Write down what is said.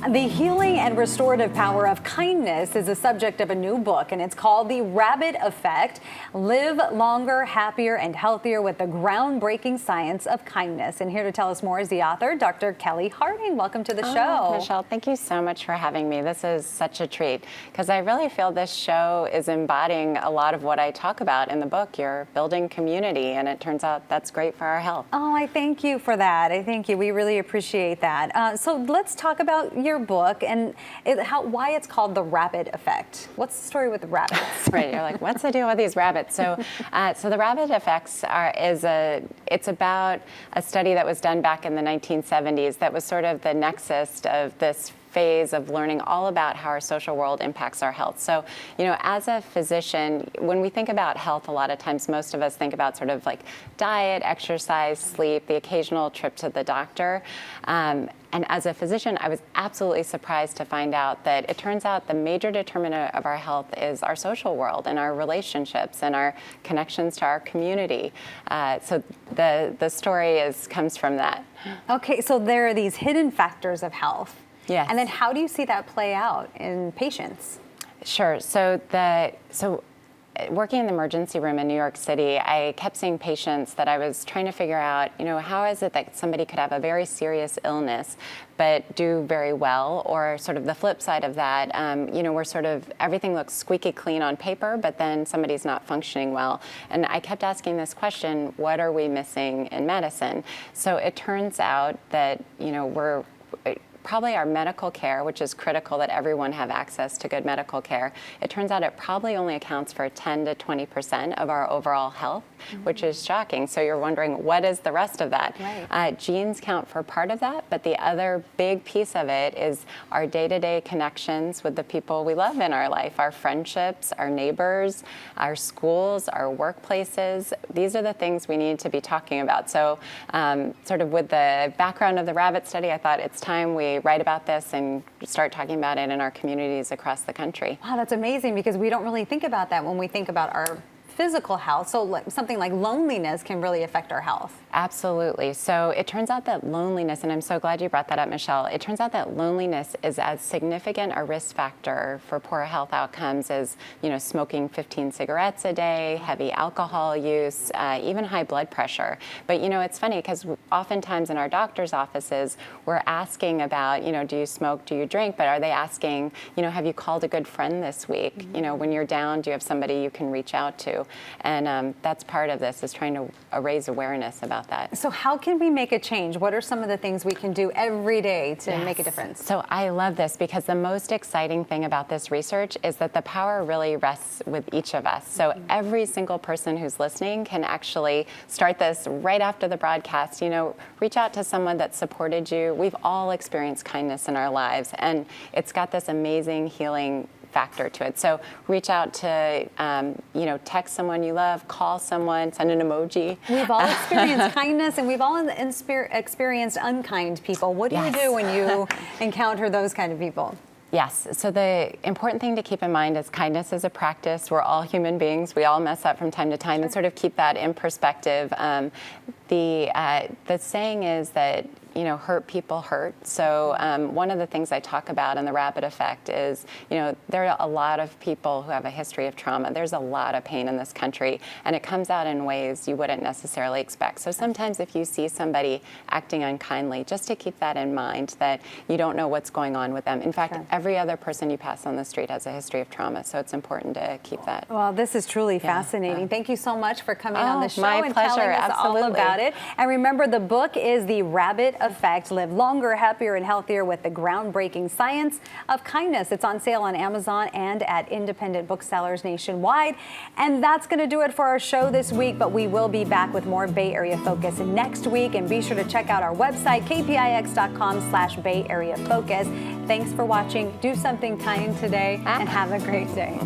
The healing and restorative power of kindness is the subject of a new book, and it's called The Rabbit Effect: Live Longer, Happier, and Healthier with the Groundbreaking Science of Kindness. And here to tell us more is the author, Dr. Kelli Harding. Welcome to the show. Michelle, thank you so much for having me. This is such a treat because I really feel this show is embodying a lot of what I talk about in the book. You're building community, and it turns out that's great for our health. Oh, I thank you for that. I thank you. We really appreciate that. So let's talk about your book and why it's called The Rabbit Effect. What's the story with the rabbits? Right, you're like, what's the deal with these rabbits? So the rabbit effects it's about a study that was done back in the 1970s that was sort of the nexus of this phase of learning all about how our social world impacts our health. So, as a physician, when we think about health, a lot of times most of us think about sort of like diet, exercise, sleep, the occasional trip to the doctor. And as a physician, I was absolutely surprised to find out that it turns out the major determinant of our health is our social world and our relationships and our connections to our community. So the story comes from that. Okay, so there are these hidden factors of health. Yes. And then how do you see that play out in patients? Sure. So working in the emergency room in New York City, I kept seeing patients that I was trying to figure out, how is it that somebody could have a very serious illness but do very well, or sort of the flip side of that, where sort of everything looks squeaky clean on paper, but then somebody's not functioning well. And I kept asking this question, what are we missing in medicine? So it turns out that, we're probably our medical care, which is critical that everyone have access to good medical care. It turns out it probably only accounts for 10 to 20% of our overall health, which is shocking. So you're wondering, what is the rest of that? Right. Genes count for part of that, but the other big piece of it is our day-to-day connections with the people we love in our life, our friendships, our neighbors, our schools, our workplaces. These are the things we need to be talking about. So sort of with the background of the rabbit study, I thought it's time we write about this and start talking about it in our communities across the country. Wow, that's amazing, because we don't really think about that when we think about our physical health. So something like loneliness can really affect our health. Absolutely. So it turns out that loneliness, and I'm so glad you brought that up, Michelle, it turns out that loneliness is as significant a risk factor for poor health outcomes as, smoking 15 cigarettes a day, heavy alcohol use, even high blood pressure. But, it's funny because oftentimes in our doctor's offices, we're asking about, do you smoke, do you drink? But are they asking, have you called a good friend this week? Mm-hmm. When you're down, do you have somebody you can reach out to? And that's part of this, is trying to raise awareness about that. So how can we make a change? What are some of the things we can do every day to make a difference? So I love this, because the most exciting thing about this research is that the power really rests with each of us. So every single person who's listening can actually start this right after the broadcast. Reach out to someone that supported you. We've all experienced kindness in our lives, and it's got this amazing healing factor to it. So reach out to, text someone you love, call someone, send an emoji. We've all experienced kindness, and we've all experienced unkind people. What do you do when you encounter those kind of people? Yes. So the important thing to keep in mind is kindness is a practice. We're all human beings. We all mess up from time to time, and sort of keep that in perspective. The saying is that, hurt people hurt. So one of the things I talk about in The Rabbit Effect is, there are a lot of people who have a history of trauma. There's a lot of pain in this country, and it comes out in ways you wouldn't necessarily expect. So sometimes if you see somebody acting unkindly, just to keep that in mind, that you don't know what's going on with them. In fact, every other person you pass on the street has a history of trauma, so it's important to keep that. Well, this is truly fascinating. Thank you so much for coming on the show and pleasure. telling us all about it. And remember, the book is The Rabbit Effect: Live Longer, Happier, and Healthier with the Groundbreaking Science of Kindness. It's on sale on Amazon and at independent booksellers nationwide. And that's going to do it for our show this week, but we will be back with more Bay Area Focus next week. And be sure to check out our website, kpix.com/Bay Area Focus. Thanks for watching. Do something kind today and have a great day.